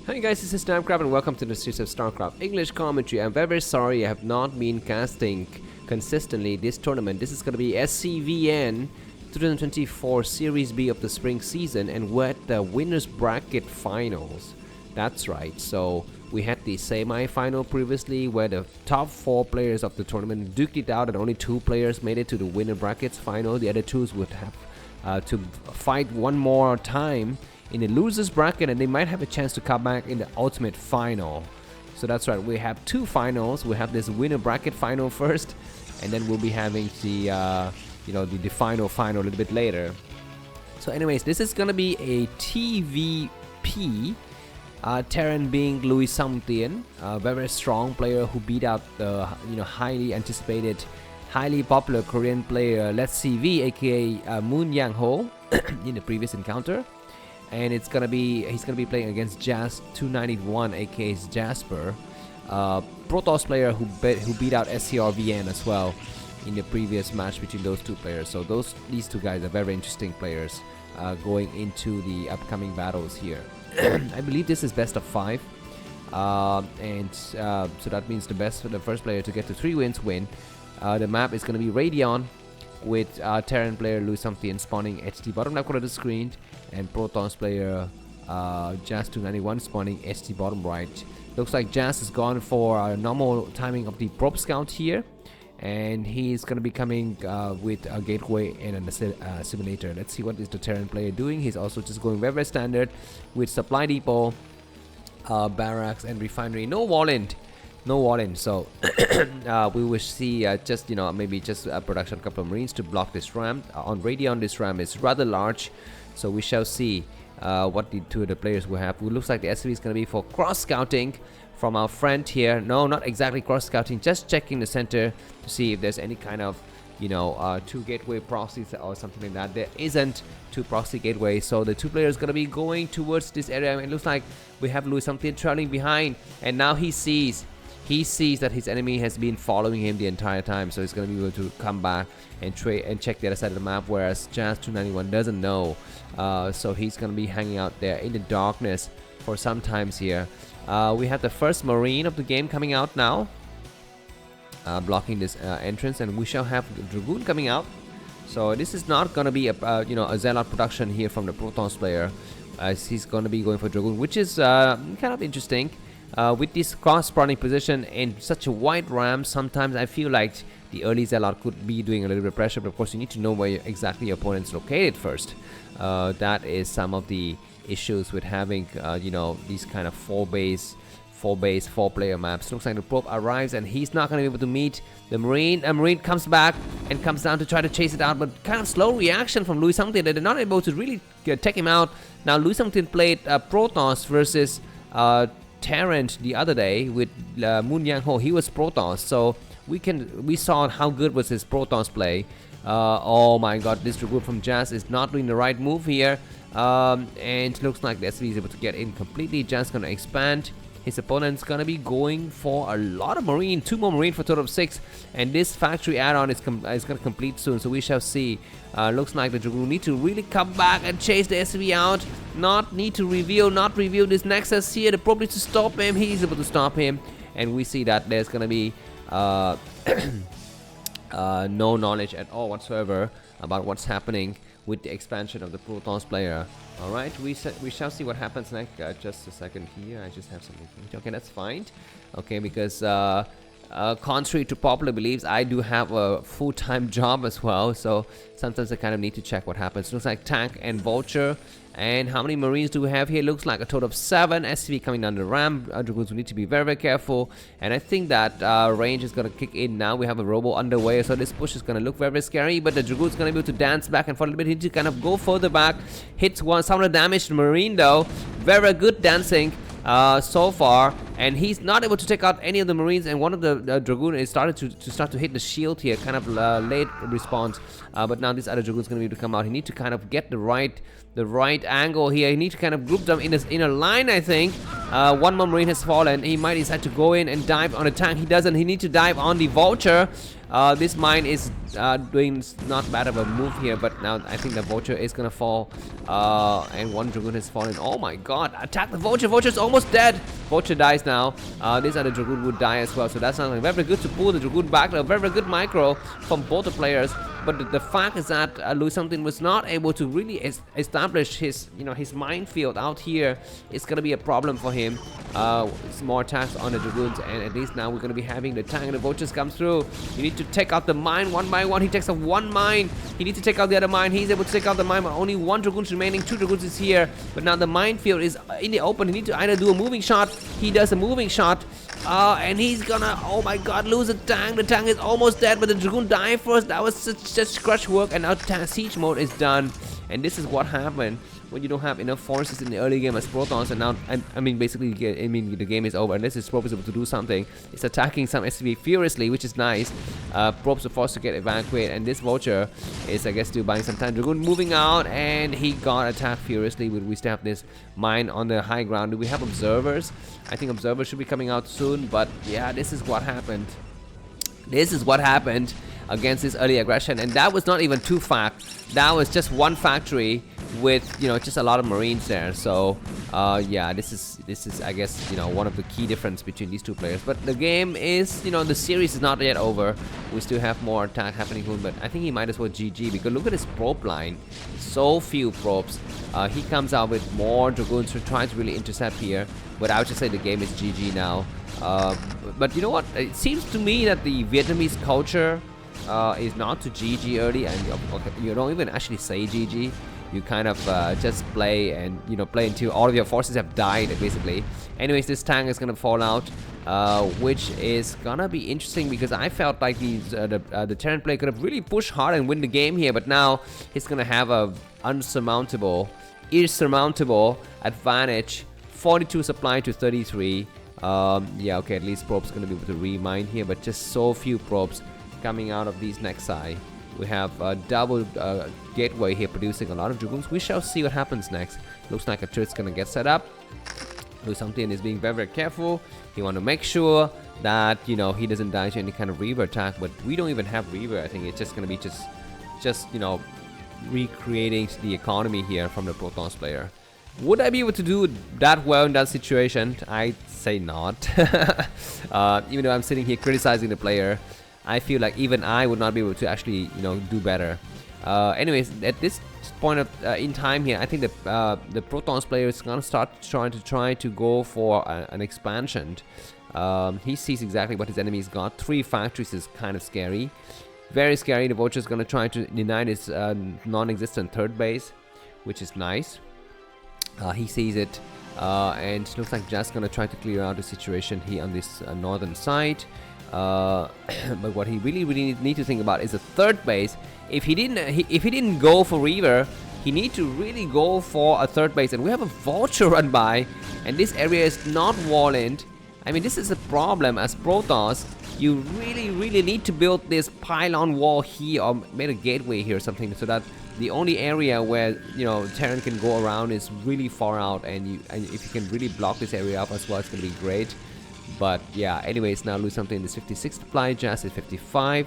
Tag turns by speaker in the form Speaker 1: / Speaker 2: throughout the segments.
Speaker 1: Hi guys, this is Starcraft and welcome to the series of Starcraft English commentary. I'm very sorry I have not been casting consistently this tournament. This is going to be SCVN 2024 Series B of the spring season, and we're at the winners bracket finals. That's right, so we had the semi-final previously where the top 4 players of the tournament duked it out and only 2 players made it to the winner brackets final. The other 2s would have to fight one more time in the losers bracket, and they might have a chance to come back in the ultimate final. So that's right, we have 2 finals. We have this winner bracket final first, and then we'll be having the the final a little bit later. So anyways, this is gonna be a TvP. Terran being LuiXongTien, a very strong player who beat out the highly anticipated, highly popular Korean player Jas291 aka Moon Yang Ho in the previous encounter. And he's gonna be playing against Jas291 aka Jasper, Protoss player who beat out SCVN as well in the previous match between those 2 players. So these 2 guys are very interesting players going into the upcoming battles here. I believe this is best of 5, so that means the first player to get to 3 wins win. The map is gonna be Radeon, with Terran player LuiXongTien spawning at the bottom left corner of the screen, and Protoss player Jas291 spawning at the bottom right. Looks like Jas has gone for a normal timing of the probe scout here, and he's gonna be coming with a gateway and a simulator. Let's see what is the Terran player doing. He's also just going very standard with supply depot, barracks and refinery. No wall in. So we will see maybe just a production couple of marines to block this ram. On Radeon, this ram is rather large, so we shall see what the 2 of the players will have. It looks like the SCV is going to be for cross scouting from our friend here. No, not exactly cross scouting, just checking the center to see if there's any kind of 2 gateway proxies or something like that. There isn't 2 proxy gateways, so the 2 players gonna be going towards this area. It looks like we have LuiXongTien trailing behind, and now he sees that his enemy has been following him the entire time, so he's going to be able to come back and check the other side of the map, whereas Jas291 doesn't know. So he's going to be hanging out there in the darkness for some times here. We have the first Marine of the game coming out now, blocking this entrance, and we shall have the Dragoon coming out. So this is not going to be a Zelle production here from the Protoss player, as he's going to be going for Dragoon, which is kind of interesting. With this cross-spawning position in such a wide RAM, sometimes I feel like the early Zelle could be doing a little bit of pressure, but of course you need to know where exactly your opponent's located first. That is some of the issues with having these kind of 4-player maps. Looks like the probe arrives and he's not going to be able to meet the Marine. A Marine comes back and comes down to try to chase it out, but kind of slow reaction from LuiXongTien. They're not able to really take him out. Now LuiXongTien played Protoss versus Terran the other day with Moon Yang Ho. He was Protoss, so we saw how good was his Protoss play. Oh my god, this Dragoon from Jas is not doing the right move here, and looks like the SV is able to get in completely. Jas gonna expand. His opponent's gonna be going for a lot of Marine, 2 more Marine for a total of 6, and this factory add-on is gonna complete soon, so we shall see. Looks like the Dragoon need to really come back and chase the SV out. Not reveal this Nexus here. The probe needs to stop him. He's able to stop him, and we see that there's gonna be no knowledge at all whatsoever about what's happening with the expansion of the Protoss player. Alright, we shall see what happens next. Just a second here, I just have something. Okay, that's fine. Okay, because contrary to popular beliefs, I do have a full-time job as well, so sometimes I kind of need to check what happens. Looks like tank and vulture. And how many Marines do we have here? Looks like a total of 7. SCV coming down the ramp. Dragoons will need to be very careful, and I think that range is going to kick in now. We have a robo underway, so this push is going to look very scary, but the Dragoon's going to be able to dance back and forth a little bit. He needs to kind of go further back. Hits some of the damage to Marine though. Very good dancing so far, and he's not able to take out any of the Marines, and one of the Dragoon is started to hit the shield here, kind of late response, but now this other Dragoon is going to be able to come out. He needs to kind of get the right angle here. He needs to kind of group them in a line, I think, One more Marine has fallen. He might decide to go in and dive on a tank. He doesn't. He needs to dive on the Vulture. This mine is doing not bad of a move here, but now I think the Vulture is gonna fall. And one Dragoon has fallen. Oh my god, attack the Vulture. Vulture's almost dead. Vulture dies now. This other Dragoon would die as well, so that's not very good to pull the Dragoon back. A very good micro from both the players. But the fact is that LuiXongTien was not able to really establish his, his minefield out here. It's gonna be a problem for him. Some more attacks on the Dragoons, and at least now we're gonna be having the tank and the Vultures comes through. You need to take out the mine one by one. He takes out one mine. He needs to take out the other mine. He's able to take out the mine, but only one Dragoon's remaining. Two Dragoons is here, but now the minefield is in the open. He needs to either do a moving shot. He does a moving shot. And he's gonna, oh my god, lose a tank. The tank is almost dead, but the Dragoon died first. That was such crush work, and now siege mode is done. And this is what happened when you don't have enough forces in the early game as Protons, and now, I mean, basically, the game is over unless Probe is able to do something. It's attacking some SCV furiously, which is nice. Probes are forced to get evacuated, and this Vulture is, I guess, still buying some time. Dragoon moving out, and he got attacked furiously. We still have this mine on the high ground. Do we have observers? I think observers should be coming out soon, but yeah, this is what happened. This is what happened against this early aggression, and that was not even two fact. That was just one factory with just a lot of Marines there. So yeah, this is I guess one of the key difference between these two players. But the game is the series is not yet over. We still have more attack happening soon, but I think he might as well GG, because look at his probe line. So few probes. He comes out with more Dragoons to try to really intercept here, but I would just say the game is GG now. But you know what, it seems to me that the Vietnamese culture is not to GG early, and you don't even actually say GG. You kind of just play and play until all of your forces have died, basically. Anyways, this tank is gonna fall out, which is gonna be interesting, because I felt like the Terran player could have really pushed hard and win the game here, but now he's gonna have a insurmountable advantage. 42 supply to 33. Yeah, okay, at least probes gonna be able to remine here, but just so few probes coming out of these Nexi. We have a double gateway here producing a lot of Dragoons. We shall see what happens next. Looks like a turret's gonna get set up. LuiXongTien is being very careful. He want to make sure that he doesn't die to any kind of Reaver attack, but we don't even have Reaver. I think it's just gonna be just recreating the economy here from the Protons player. Would I be able to do that well in that situation? I'd say not. Even though I'm sitting here criticizing the player, I feel like even I would not be able to actually, do better. Anyways, at this point of in time here, I think the Protons player is gonna start trying to go for an expansion. He sees exactly what his enemy's got. 3 factories is kind of scary, very scary. The Vulture is gonna try to deny this non-existent third base, which is nice. He sees it, and it looks like just gonna try to clear out the situation here on this northern side. But what he really need to think about is a third base. If he didn't go for Reaver, he need to really go for a third base. And we have a Vulture run by, and this area is not wall-in. I mean, this is a problem as Protoss. You really need to build this pylon wall here, or make a gateway here or something, so that the only area where Terran can go around is really far out, and if you can really block this area up as well, it's gonna be great. But yeah, anyways, now LuiXongTien is 56 supply, Jas is 55.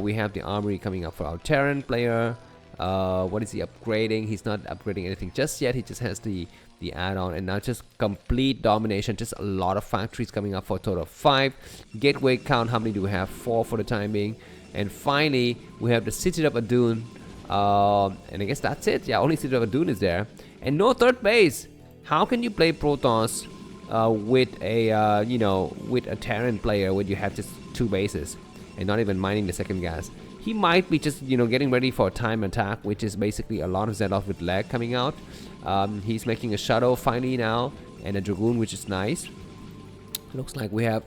Speaker 1: We have the armory coming up for our Terran player. What is he upgrading? He's not upgrading anything just yet. He just has the add-on, and now just complete domination. Just a lot of factories coming up for a total of 5. Gateway count, how many do we have? 4 for the time being. And finally, we have the City of Adun. And I guess that's it. Yeah, only City of Adun is there, and no third base. How can you play Protons with a Terran player when you have just 2 bases and not even mining the second gas? He might be just getting ready for a time attack, which is basically a lot of Zelle with lag coming out. He's making a Shadow finally now, and a Dragoon, which is nice. Looks like we have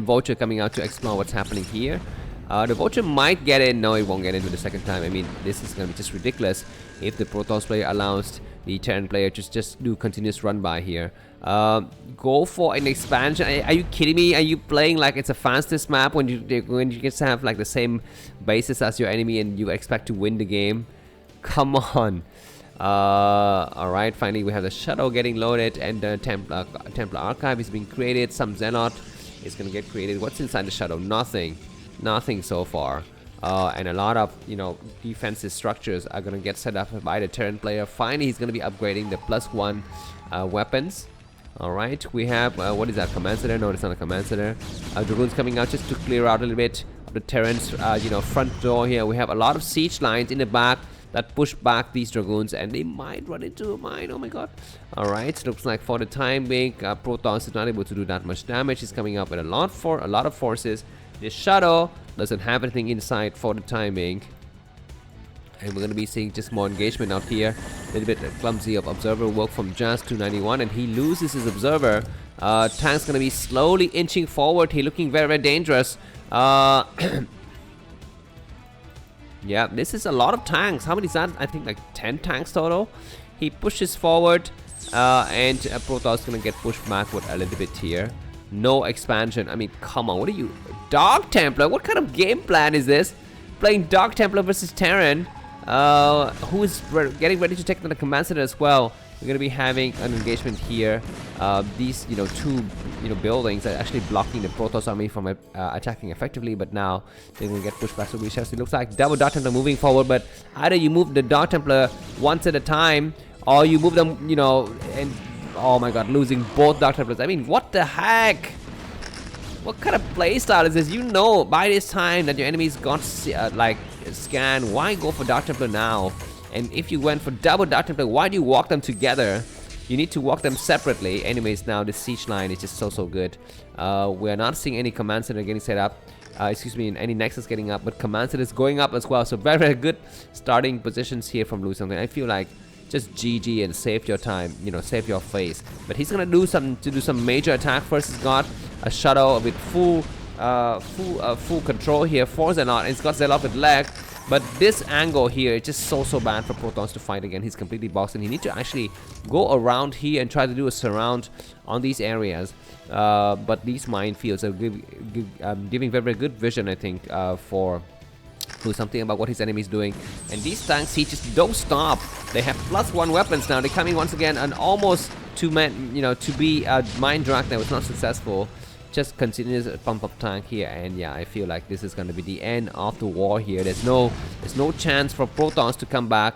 Speaker 1: Vulture coming out to explore what's happening here. The Vulture might get in. No, it won't get in with the second time. I mean, this is gonna be just ridiculous if the Protoss player allows the Terran player to just do continuous run by here. Go for an expansion. Are you kidding me? Are you playing like it's a fastest map when you just have like the same bases as your enemy and you expect to win the game? Come on. Alright, finally we have the Shadow getting loaded, and the Templar Archive is being created. Some Zealot is gonna get created. What's inside the Shadow? Nothing so far. And a lot of, you know, defensive structures are gonna get set up by the Terran player. Finally, he's gonna be upgrading the +1 weapons. Alright, we have, what is that, Command Center? No, it's not a Command Center. Dragoons coming out just to clear out a little bit of the Terran's, you know, front door here. We have a lot of siege lines in the back that push back these Dragoons, and they might run into a mine. Oh my god. Alright, looks like for the time being, Protoss is not able to do that much damage. He's coming up with a lot of forces. This Shadow doesn't have anything inside for the time being. And we're going to be seeing just more engagement out here. A little bit clumsy of observer work from Jas291, and he loses his observer. Tank's going to be slowly inching forward. He's looking very, very dangerous. Yeah, this is a lot of tanks. How many is that? I think like 10 tanks total. He pushes forward, and Protoss is going to get pushed backward a little bit here. No expansion. I mean, come on. What are you? Dark Templar? What kind of game plan is this? Playing Dark Templar versus Terran. Who is getting ready to take the Command Center as well. We're going to be having an engagement here. These, you know, two, you know, buildings are actually blocking the Protoss army from attacking effectively, but now they're going to get pushed back. So it looks like double Dark Templar moving forward, but either you move the Dark Templar once at a time, or you move them, you know, and oh my god, losing both Dark Templars. I mean, what the heck? What kind of playstyle is this? You know by this time that your enemy's got like scan. Why go for Dark Templar now? And if you went for double Dark Templar, why do you walk them together? You need to walk them separately. Anyways, now the siege line is just so good. We're not seeing any Command Center getting set up. Excuse me, any Nexus getting up, but Command Center is going up as well. So very, very good starting positions here from LuiXongTien. I feel like just GG and save your time, you know, save your face. But he's gonna do some major attack first. He's got a Shadow with full control here for Zealot. He's got Zealot with leg, but this angle here is just so bad for Protoss to fight again. He's completely boxed, and he needs to actually go around here and try to do a surround on these areas. But these minefields are giving very, very good vision, I think, for do something about what his enemy is doing. And these tanks, he just don't stop. They have +1 weapons now. They're coming once again, and almost to be mine drag. That was not successful. Just continues a pump up tank here, and yeah, I feel like this is going to be the end of the war here. There's no chance for Protoss to come back.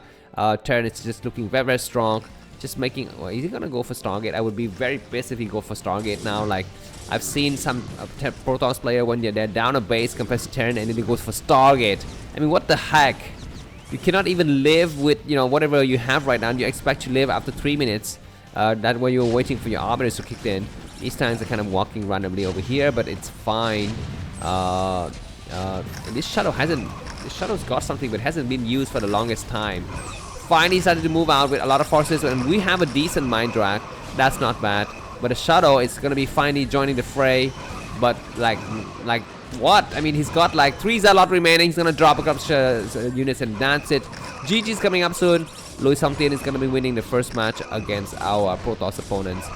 Speaker 1: Terran is just looking very, very strong. Just making. Well, is he gonna go for Stargate? I would be very pissed if he go for Stargate now. Like, I've seen some Protoss player when they're down a base compared to Terran, and then he goes for Stargate. I mean, what the heck? You cannot even live with, you know, whatever you have right now. You expect to live after 3 minutes. That way you're waiting for your arbiters to kick in. These tanks are kind of walking randomly over here, but it's fine. This Shadow's got something, but hasn't been used for the longest time. Finally started to move out with a lot of forces, and we have a decent mine drag. That's not bad. But the Shadow is gonna be finally joining the fray. But like what? I mean, he's got like 3 Zealot remaining. He's gonna drop a couple units, and that's it. GG's coming up soon. LuiXongTien is gonna be winning the first match against our Protoss opponents.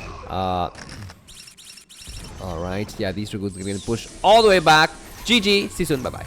Speaker 1: Alright, yeah, these Dragoons are gonna push all the way back. GG, see you soon, bye bye.